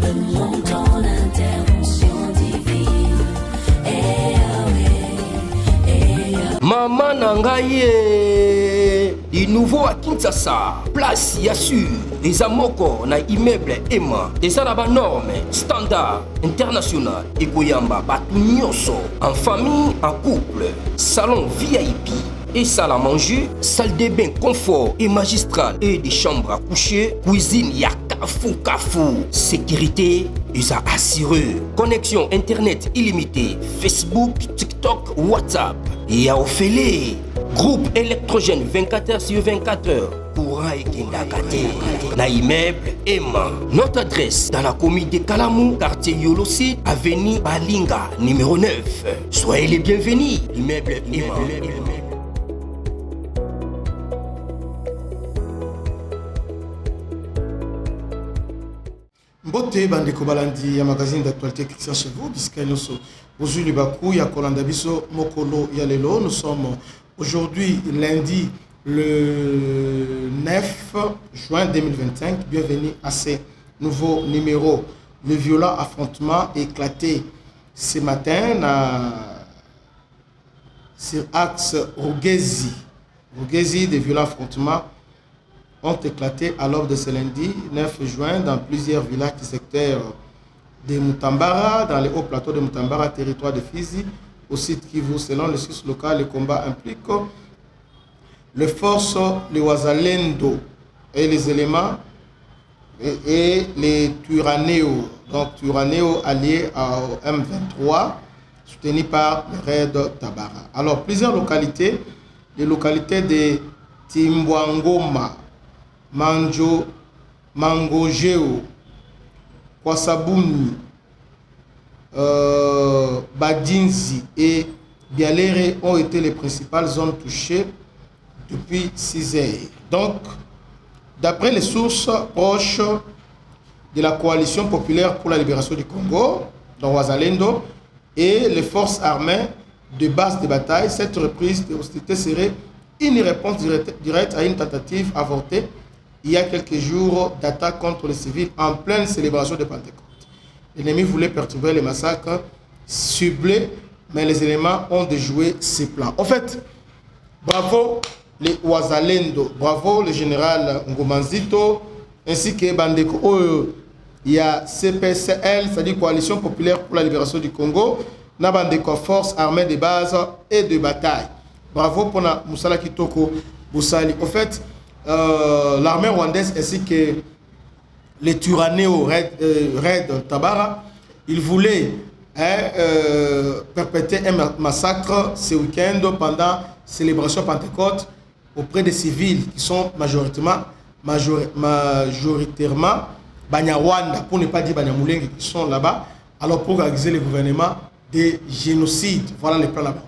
selon ton intervention divine. Maman Nangaye, du nouveau à Kinshasa, place Yassur, des amoko na immeuble Emma, des arabes normes, standard, international, et Goyamba, Batunyoso, en famille, en couple, salon VIP. Et salle à manger, salle de bain confort et magistral et des chambres à coucher, cuisine Kafou. Sécurité, ils a assuré. Connexion internet illimitée, Facebook, TikTok, WhatsApp. Et à Ophélie, groupe électrogène 24h/24h. Courant et Kindakate. Na immeuble Emma. Notre adresse dans la commune de Kalamou, quartier Yolosi, avenue Balinga, numéro 9. Soyez les bienvenus. Immeuble Emma. Mbote bandeko balandi ya magazine d'actualité Christian chez vous puisque nous sommes aujourd'hui Bakou ya Kolanda biso mokolo ya lelo. Nous sommes aujourd'hui lundi le 9 juin 2025. Bienvenue à ce nouveau numéro. Le violent affrontement éclaté ce matin sur axe Rugezi. Des violents affrontements ont éclaté à l'aube de ce lundi 9 juin dans plusieurs villages du secteur de Mutambara, dans les hauts plateaux de Mutambara, territoire de Fizi, au site Kivu. Selon les sources locales, le combat implique les forces, les Wazalendo et les éléments et les Turaneo, donc Turaneo alliés au M23, soutenus par le raid Tabara. Alors, plusieurs localités, les localités de Timbwangoma, Mangojeo, Kwasabuni, Badinzi et Bialere ont été les principales zones touchées depuis 6 heures. Donc, d'après les sources proches de la coalition populaire pour la libération du Congo, dans Wazalendo, et les forces armées de base de bataille, cette reprise de hostilité serait une réponse directe à une tentative avortée il y a quelques jours d'attaque contre les civils en pleine célébration de Pentecôte. L'ennemi voulait perturber les massacres ciblés, mais les éléments ont déjoué ses plans. En fait, bravo les Wazalendo, bravo le général Ngomanzito, ainsi que Bandeko. Il y a CPCL, c'est-à-dire Coalition populaire pour la libération du Congo, na Bandeko forces armées de base et de bataille. Bravo pour la Moussala Kitoko Boussali. En fait, l'armée rwandaise ainsi que les Turaneo Raid Tabara, ils voulaient perpétrer un massacre ce week-end pendant la célébration Pentecôte auprès des civils qui sont majoritairement Banyarwanda, pour ne pas dire Banyamulenge, qui sont là-bas, alors pour accuser le gouvernement des génocides. Voilà les plans là-bas.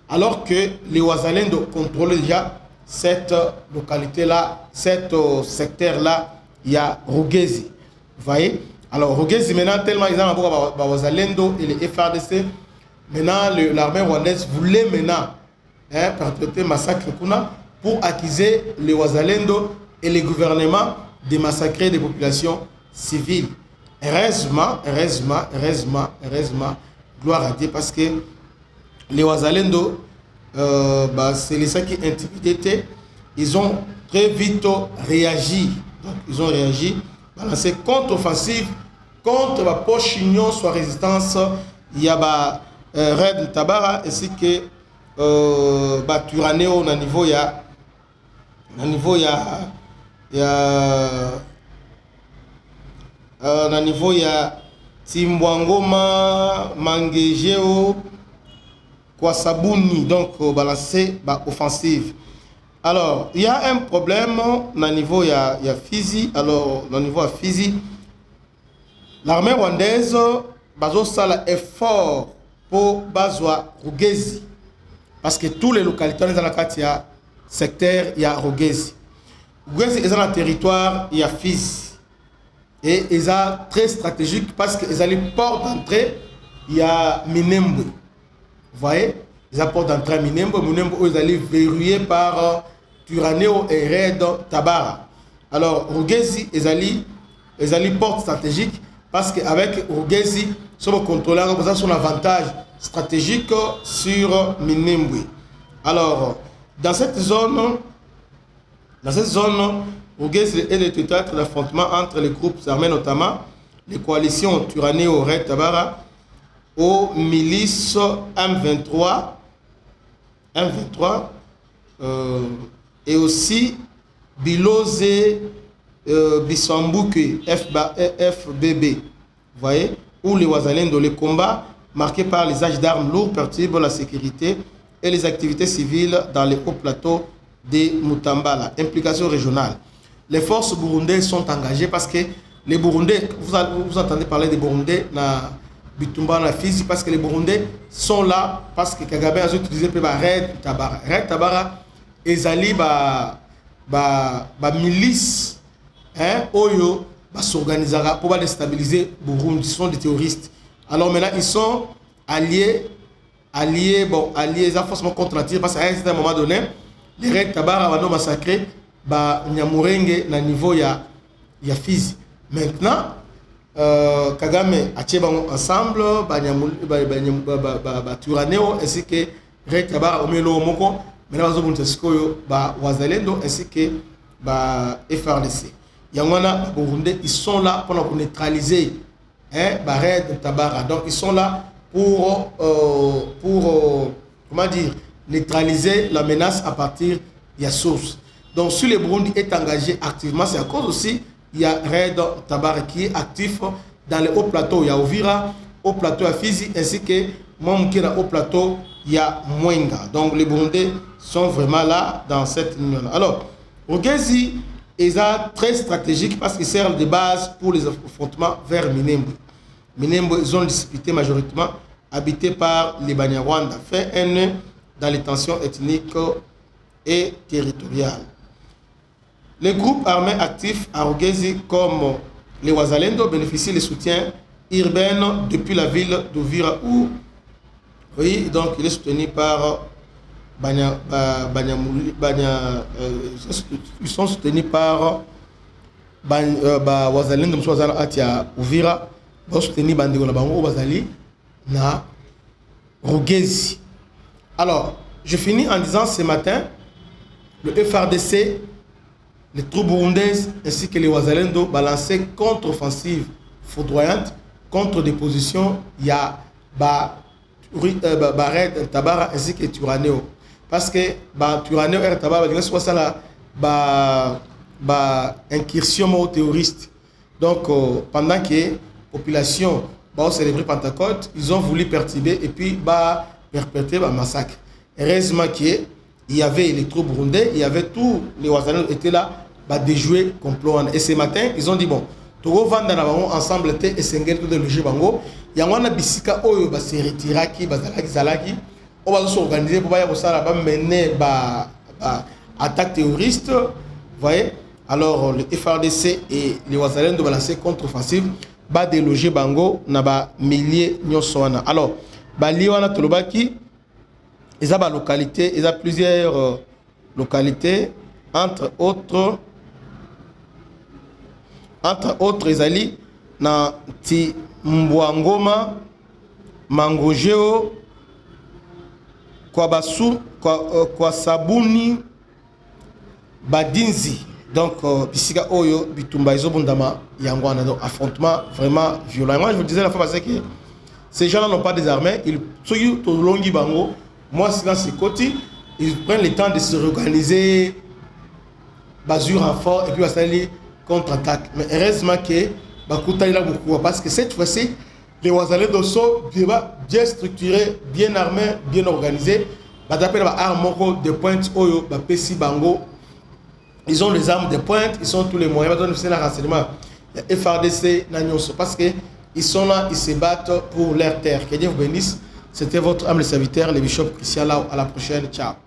Alors que les Wazalendo contrôlent déjà cette localité-là, cet secteur-là, il y a Rugezi. Vous voyez? Alors Rugezi, maintenant, tellement ils ont encore Wazalendo et les FRDC, maintenant l'armée rwandaise voulait maintenant perpétrer un massacre pour accuser les Wazalendo et les gouvernements de massacrer des populations civiles. Heureusement, gloire à Dieu, parce que les Wazalendo, c'est les gens qui intimidaient, ils ont très vite réagi. Donc, ils ont réagi, balancé contre-offensive, contre la poche-union, soit résistance. Il y a Raid Tabara, ainsi que Turaneo, au niveau, il y a Timbwangoma, Mangejeo, Kwasabuni, donc balancé offensive. Alors, il y a un problème au niveau il y a Fizi. Alors, au niveau à Fizi, l'armée rwandaise a un effort pour Bazwa Rugezi. Parce que tous les localités dans la carte, il y a secteur, il y a Rugezi. Rugezi est dans le territoire, il y a Fizi. Et ils sont très stratégiques parce qu'ils ont les portes d'entrée, il y a Minembwe. Vous voyez, ils ont porte d'entrée à Minembwe. Minembwe, ils allaient verrouillés par Turaneo et Raid Tabara. Alors, Rugezi, ils ont porte stratégique. parce qu'avec Rugezi, son contrôleur a son avantage stratégique sur Minembwe. Alors, dans cette zone, Rugezi est le théâtre d'affrontement entre les groupes armés, notamment les coalitions Turaneo Red Tabara, aux milices M23, et aussi Biloze Bissambouke FBB. Vous voyez, où les Wazalendo, les combats marqués par les âges d'armes lourds perturbent la sécurité et les activités civiles dans les hauts plateaux de Mutambala. Implication régionale. Les forces burundaises sont engagées parce que les Burundais, vous entendez parler des Burundais na Bitumba na Fizi, parce que les Burundais sont là parce que Kagame a utilisé Red Tabara. Red Tabara ezali ba milice Oyo s'organisera pour déstabiliser Burundi. Ce sont des terroristes. Alors maintenant ils sont alliés, ils ont forcément contre-attiré parce qu'à un certain moment donné, les Red Tabara vont massacrer Nyamurenge na niveau ya Fizi. Maintenant, Kagame a tiré ensemble, Turaneo ainsi que Red Tabara au Melo Moko, maintenant Wazalendo ainsi que FRDC. Ils sont là pour neutraliser Red Tabara. Donc ils sont là pour comment dire, neutraliser la menace à partir de la source. Donc si le Burundi est engagé activement, c'est à cause aussi il y a Red Tabara qui est actif dans les hauts plateaux. Il y a Ovira, au plateau à Fizi, ainsi que Mamukira au plateau, il y a Mwenga. Donc les Burundais sont vraiment là dans cette union. Alors, Rugezi est très stratégique parce qu'il sert de base pour les affrontements vers Minembwe. Minembwe, ils ont disputé majoritairement habité par les Banyarwanda, fait un nœud dans les tensions ethniques et territoriales. Les groupes armés actifs à Rugezi comme les Wazalendo bénéficient du soutien urbain depuis la ville d'Uvira où, oui, donc il est soutenu par ils sont soutenus par Wazalendo Atia Uvira, ils sont soutenus par Wazali na Rugezi. Alors, je finis en disant ce matin, le FRDC, les troupes burundaises ainsi que les Wazalendo balançaient contre-offensive foudroyante contre des positions, il y a Red Tabara ainsi que Turaneo. Parce que Turaneo et Tabara, il y a incursion aux terroristes. Donc, pendant que la population a célébré Pentecôte, ils ont voulu perturber et puis perpétrer un massacre. Heureusement qu'il y avait les troupes burundais, il y avait tous les Wazalendo étaient là, déjouer complot. Et ce matin, ils ont dit bon, Togo vanda na bango ensemble et sengel tout de loger bango. Yangwana bisika oyo ba se retiraki zalaki. On va s'organiser pour mener attaque terroriste. Vous voyez? Alors le FRDC et les Wazalendo ont lancé contre-offensive, déloger bango na ba milliers nyoswana. Alors, liwana tolobaki, ils ont localité, ils ont plusieurs localités, entre autres ezali na ti Mbwangoma, Mangojeo, Kwabasu, Kwasabuni, Badinzi. Donc, bisika oyo bitumba izobundama yangwana. Donc, affrontement vraiment violent. Moi, je vous disais la fois passée que ces gens-là n'ont pas des armées. Ils sont tout longi bango. Moi, c'est dans ces côtés. Ils prennent le temps de se réorganiser, basure en fort et puis aller contre-attaque. Mais heureusement que Bakuta il a beaucoup parce que cette fois-ci, les Wazalendo sont bien structurés, bien armés, bien organisés. Armes de pointe, Oyo, Pessi Bango. Ils ont les armes de pointe, ils ont tous les moyens. Ils ont le renseignement. Les FRDC, parce qu'ils sont là, ils se battent pour leur terre. Que Dieu vous bénisse. C'était votre âme serviteur, le bishop Christian Lao. À la prochaine. Ciao.